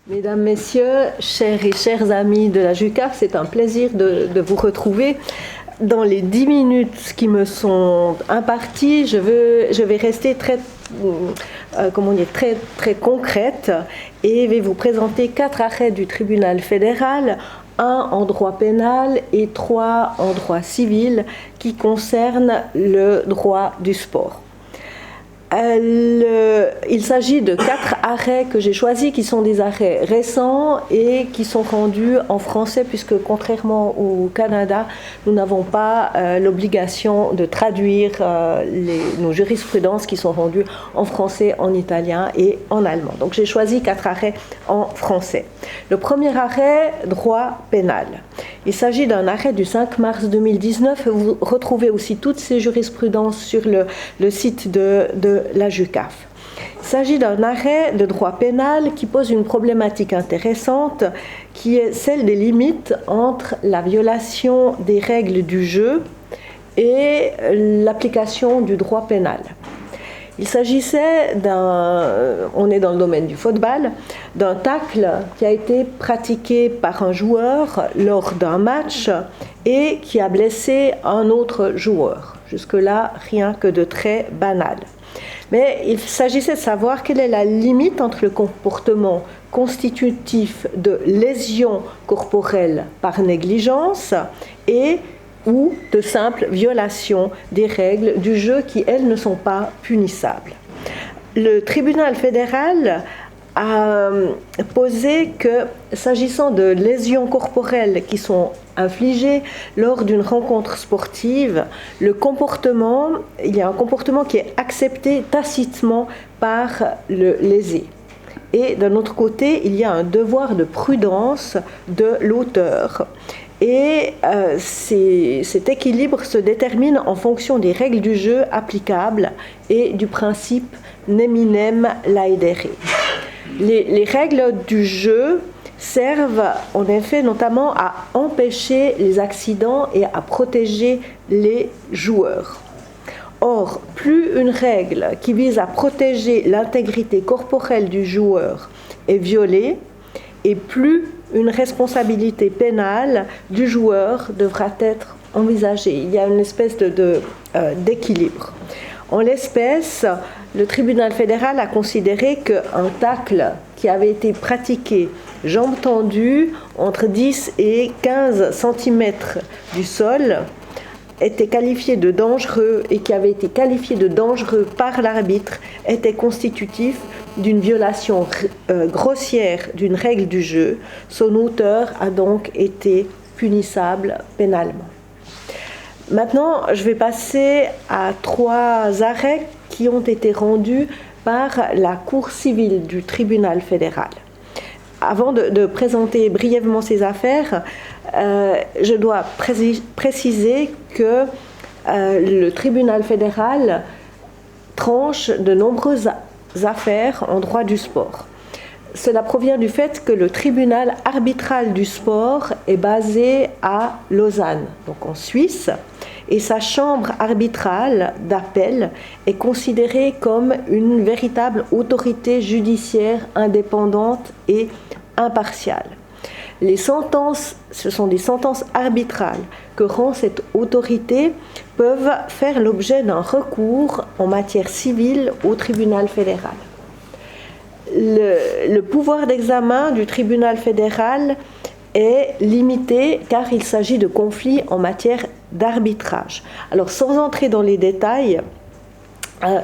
Mesdames, Messieurs, chers et chers amis de la JUCAF, c'est un plaisir de vous retrouver. Dans les 10 minutes qui me sont imparties, je vais rester très concrète et vais vous présenter 4 arrêts du tribunal fédéral, 1 en droit pénal et 3 en droit civil qui concernent le droit du sport. Il s'agit de 4 arrêts que j'ai choisis qui sont des arrêts récents et qui sont rendus en français puisque contrairement au Canada, nous n'avons pas l'obligation de traduire nos jurisprudences qui sont rendues en français, en italien et en allemand. Donc j'ai choisi 4 arrêts en français. Le premier arrêt, droit pénal. Il s'agit d'un arrêt du 5 mars 2019. Vous retrouvez aussi toutes ces jurisprudences sur le site de la JUCAF. Il s'agit d'un arrêt de droit pénal qui pose une problématique intéressante qui est celle des limites entre la violation des règles du jeu et l'application du droit pénal. Il s'agissait on est dans le domaine du football, d'un tacle qui a été pratiqué par un joueur lors d'un match et qui a blessé un autre joueur. Jusque-là, rien que de très banal. Mais il s'agissait de savoir quelle est la limite entre le comportement constitutif de lésion corporelle par négligence ou de simple violation des règles du jeu qui, elles, ne sont pas punissables. Le tribunal fédéral a posé que, s'agissant de lésions corporelles qui sont infligées lors d'une rencontre sportive, il y a un comportement qui est accepté tacitement par le lésé. Et d'un autre côté, il y a un devoir de prudence de l'auteur. Et cet équilibre se détermine en fonction des règles du jeu applicables et du principe neminem laedere. Les règles du jeu servent en effet notamment à empêcher les accidents et à protéger les joueurs. Or, plus une règle qui vise à protéger l'intégrité corporelle du joueur est violée, et plus une responsabilité pénale du joueur devra être envisagée. Il y a une espèce d'équilibre. En l'espèce, le tribunal fédéral a considéré qu'un tacle qui avait été pratiqué jambes tendues entre 10 et 15 cm du sol était qualifié de dangereux et qui avait été qualifié de dangereux par l'arbitre était constitutif d'une violation grossière d'une règle du jeu. Son auteur a donc été punissable pénalement. Maintenant, je vais passer à 3 arrêts qui ont été rendus par la Cour civile du tribunal fédéral. Avant de présenter brièvement ces affaires, je dois préciser que le tribunal fédéral tranche de nombreuses affaires en droit du sport. Cela provient du fait que le tribunal arbitral du sport est basé à Lausanne, donc en Suisse, et sa chambre arbitrale d'appel est considérée comme une véritable autorité judiciaire indépendante et impartiale. Les sentences, ce sont des sentences arbitrales que rend cette autorité, peuvent faire l'objet d'un recours en matière civile au tribunal fédéral. Le pouvoir d'examen du tribunal fédéral est limité car il s'agit de conflits en matière d'arbitrage. Alors sans entrer dans les détails,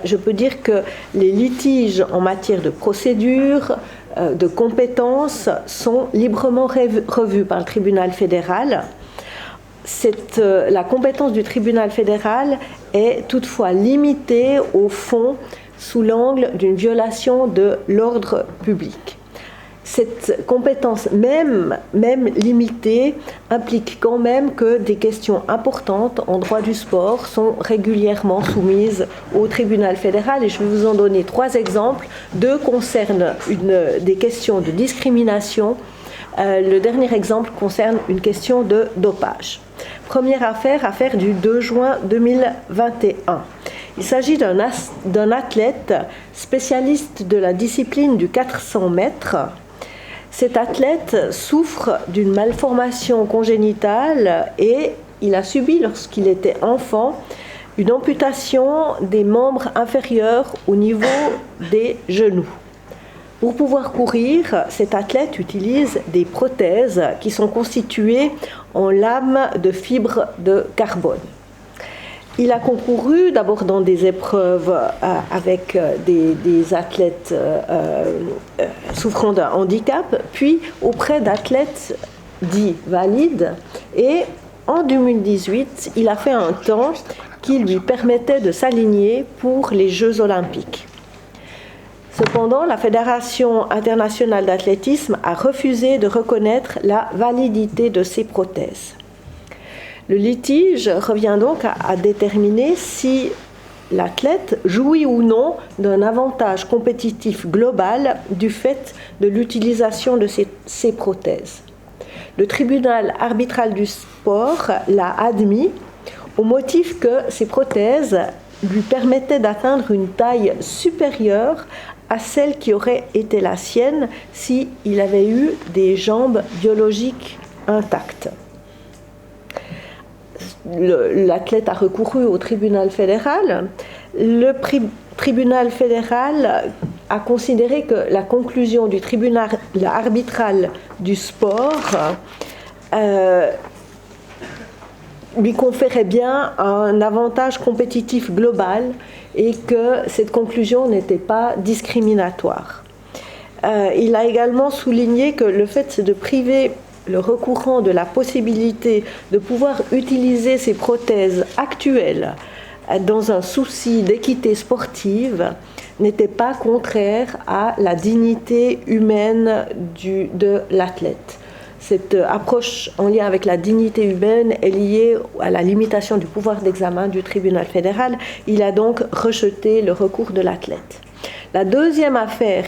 je peux dire que les litiges en matière de procédure, de compétences sont librement revus par le tribunal fédéral. La compétence du tribunal fédéral est toutefois limitée au fond sous l'angle d'une violation de l'ordre public. Cette compétence même limitée implique quand même que des questions importantes en droit du sport sont régulièrement soumises au tribunal fédéral et je vais vous en donner 3 exemples. 2 concernent des questions de discrimination. Le dernier exemple concerne une question de dopage. Première affaire du 2 juin 2021. Il s'agit d'un athlète spécialiste de la discipline du 400 mètres. Cet athlète souffre d'une malformation congénitale et il a subi, lorsqu'il était enfant, une amputation des membres inférieurs au niveau des genoux. Pour pouvoir courir, cet athlète utilise des prothèses qui sont constituées en lames de fibres de carbone. Il a concouru d'abord dans des épreuves avec des athlètes souffrant d'un handicap, puis auprès d'athlètes dits valides. Et en 2018, il a fait un temps qui lui permettait de s'aligner pour les Jeux olympiques. Cependant, la Fédération internationale d'athlétisme a refusé de reconnaître la validité de ces prothèses. Le litige revient donc à déterminer si l'athlète jouit ou non d'un avantage compétitif global du fait de l'utilisation de ces prothèses. Le tribunal arbitral du sport l'a admis au motif que ces prothèses lui permettaient d'atteindre une taille supérieure à celle qui aurait été la sienne s'il avait eu des jambes biologiques intactes. L'athlète a recouru au tribunal fédéral. Le tribunal fédéral a considéré que la conclusion du tribunal arbitral du sport lui conférait bien un avantage compétitif global et que cette conclusion n'était pas discriminatoire. Il a également souligné que le fait de priver le recourant de la possibilité de pouvoir utiliser ces prothèses actuelles dans un souci d'équité sportive n'était pas contraire à la dignité humaine de l'athlète. Cette approche en lien avec la dignité humaine est liée à la limitation du pouvoir d'examen du tribunal fédéral. Il a donc rejeté le recours de l'athlète. La deuxième affaire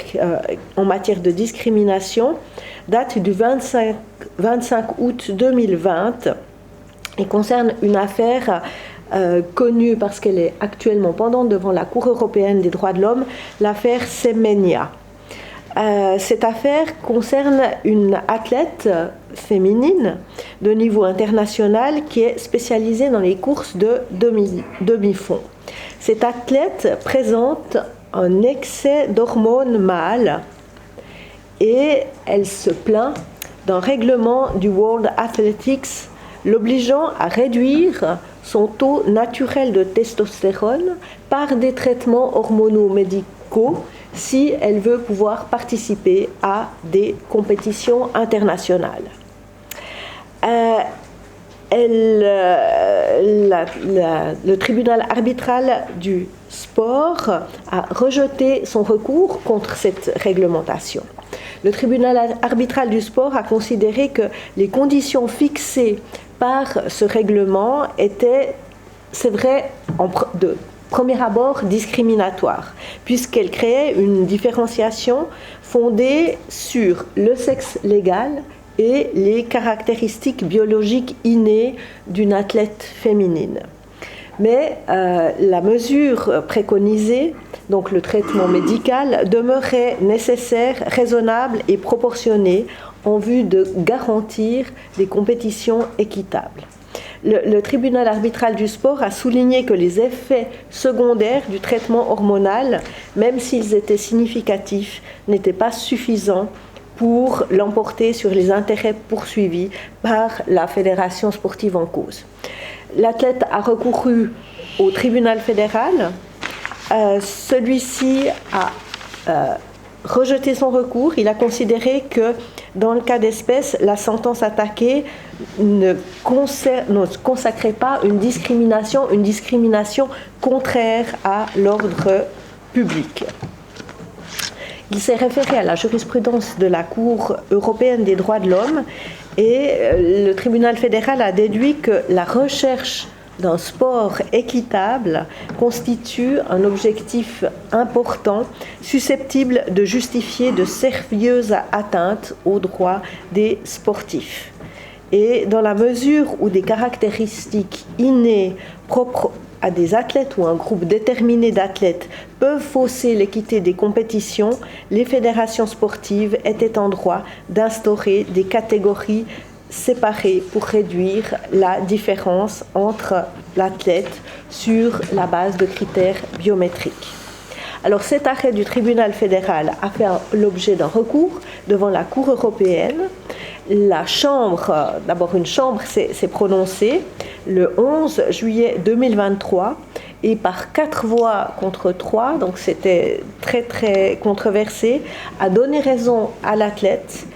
en matière de discrimination date du 25 août 2020 et concerne une affaire connue parce qu'elle est actuellement pendante devant la Cour européenne des droits de l'homme, l'affaire Semenya. Cette affaire concerne une athlète féminine de niveau international qui est spécialisée dans les courses de demi-fond. Cette athlète présente un excès d'hormones mâles et elle se plaint d'un règlement du World Athletics l'obligeant à réduire son taux naturel de testostérone par des traitements hormonaux médicaux si elle veut pouvoir participer à des compétitions internationales. Le tribunal arbitral du sport a rejeté son recours contre cette réglementation. Le tribunal arbitral du sport a considéré que les conditions fixées par ce règlement étaient, c'est vrai, de premier abord discriminatoires, puisqu'elles créaient une différenciation fondée sur le sexe légal et les caractéristiques biologiques innées d'une athlète féminine. Mais la mesure préconisée, donc le traitement médical, demeurait nécessaire, raisonnable et proportionné en vue de garantir des compétitions équitables. Le tribunal arbitral du sport a souligné que les effets secondaires du traitement hormonal, même s'ils étaient significatifs, n'étaient pas suffisants pour l'emporter sur les intérêts poursuivis par la fédération sportive en cause. L'athlète a recouru au tribunal fédéral. Celui-ci a rejeté son recours. Il a considéré que, dans le cas d'espèce, la sentence attaquée ne consacrait pas une discrimination contraire à l'ordre public. Il s'est référé à la jurisprudence de la Cour européenne des droits de l'homme et le tribunal fédéral a déduit que la recherche d'un sport équitable constitue un objectif important susceptible de justifier de sérieuses atteintes aux droits des sportifs. Et dans la mesure où des caractéristiques innées propres à des athlètes ou un groupe déterminé d'athlètes peuvent fausser l'équité des compétitions, les fédérations sportives étaient en droit d'instaurer des catégories séparées pour réduire la différence entre l'athlète sur la base de critères biométriques. Alors cet arrêt du tribunal fédéral a fait l'objet d'un recours devant la Cour européenne. La Chambre, d'abord une Chambre s'est prononcée le 11 juillet 2023 et par 4 voix contre 3, donc c'était très très controversé, a donné raison à l'athlète,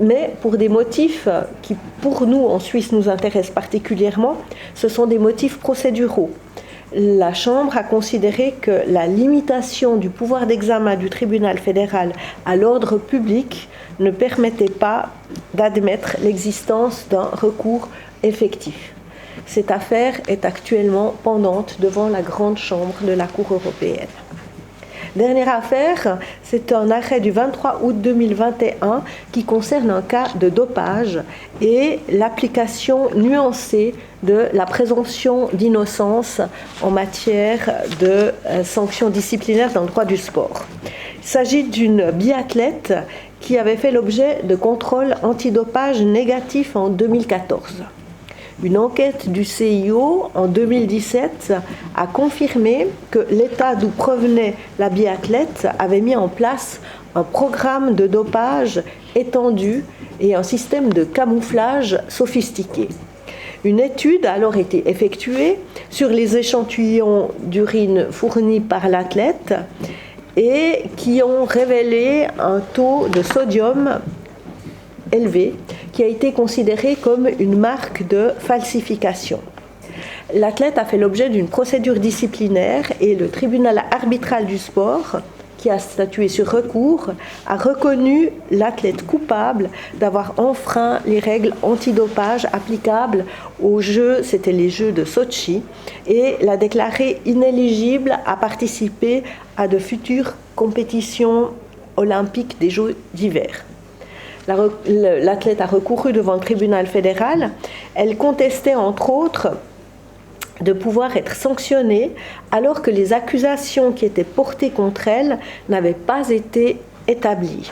mais pour des motifs qui pour nous en Suisse nous intéressent particulièrement, ce sont des motifs procéduraux. La Chambre a considéré que la limitation du pouvoir d'examen du tribunal fédéral à l'ordre public ne permettait pas d'admettre l'existence d'un recours effectif. Cette affaire est actuellement pendante devant la Grande Chambre de la Cour européenne. Dernière affaire, c'est un arrêt du 23 août 2021 qui concerne un cas de dopage et l'application nuancée de la présomption d'innocence en matière de sanctions disciplinaires dans le droit du sport. Il s'agit d'une biathlète qui avait fait l'objet de contrôles antidopage négatifs en 2014. Une enquête du CIO en 2017 a confirmé que l'État d'où provenait la biathlète avait mis en place un programme de dopage étendu et un système de camouflage sophistiqué. Une étude a alors été effectuée sur les échantillons d'urine fournis par l'athlète et qui ont révélé un taux de sodium élevé qui a été considéré comme une marque de falsification. L'athlète a fait l'objet d'une procédure disciplinaire et le tribunal arbitral du sport, qui a statué sur recours, a reconnu l'athlète coupable d'avoir enfreint les règles antidopage applicables aux Jeux, c'était les Jeux de Sotchi, et l'a déclaré inéligible à participer à de futures compétitions olympiques des Jeux d'hiver. L'athlète a recouru devant le tribunal fédéral. Elle contestait entre autres de pouvoir être sanctionnée alors que les accusations qui étaient portées contre elle n'avaient pas été établies.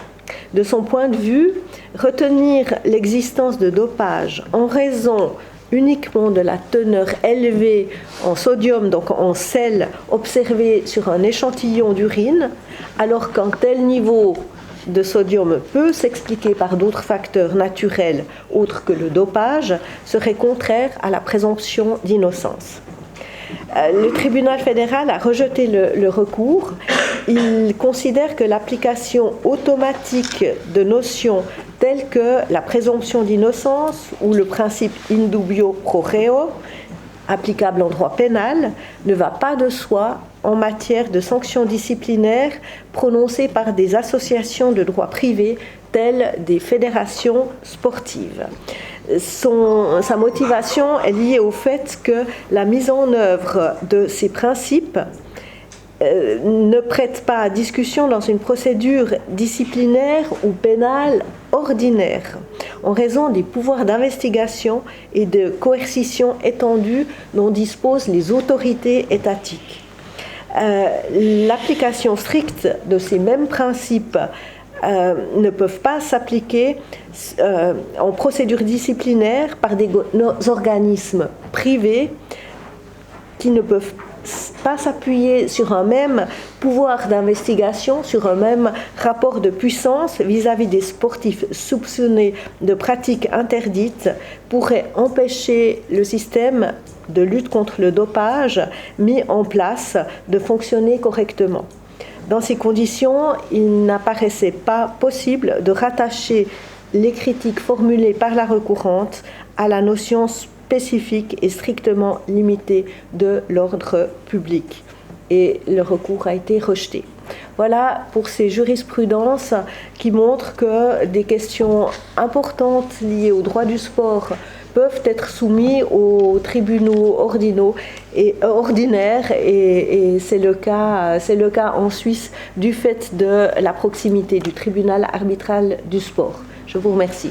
De son point de vue, retenir l'existence de dopage en raison uniquement de la teneur élevée en sodium, donc en sel, observée sur un échantillon d'urine, alors qu'un tel niveau de sodium peut s'expliquer par d'autres facteurs naturels autres que le dopage, serait contraire à la présomption d'innocence. Le tribunal fédéral a rejeté le recours. Il considère que l'application automatique de notions telles que la présomption d'innocence ou le principe in dubio pro reo, applicable en droit pénal, ne va pas de soi en matière de sanctions disciplinaires prononcées par des associations de droit privé telles des fédérations sportives. Sa motivation est liée au fait que la mise en œuvre de ces principes ne prête pas à discussion dans une procédure disciplinaire ou pénale ordinaire, en raison des pouvoirs d'investigation et de coercition étendus dont disposent les autorités étatiques. L'application stricte de ces mêmes principes ne peuvent pas s'appliquer en procédure disciplinaire par des organismes privés qui ne peuvent pas s'appuyer sur un même pouvoir d'investigation, sur un même rapport de puissance vis-à-vis des sportifs soupçonnés de pratiques interdites, pourrait empêcher le système de lutte contre le dopage mis en place de fonctionner correctement. Dans ces conditions, il n'apparaissait pas possible de rattacher les critiques formulées par la recourante à la notion spécifique et strictement limitée de l'ordre public. Et le recours a été rejeté. Voilà pour ces jurisprudences qui montrent que des questions importantes liées au droit du sport peuvent être soumises aux tribunaux ordinaires et c'est le cas en Suisse du fait de la proximité du tribunal arbitral du sport. Je vous remercie.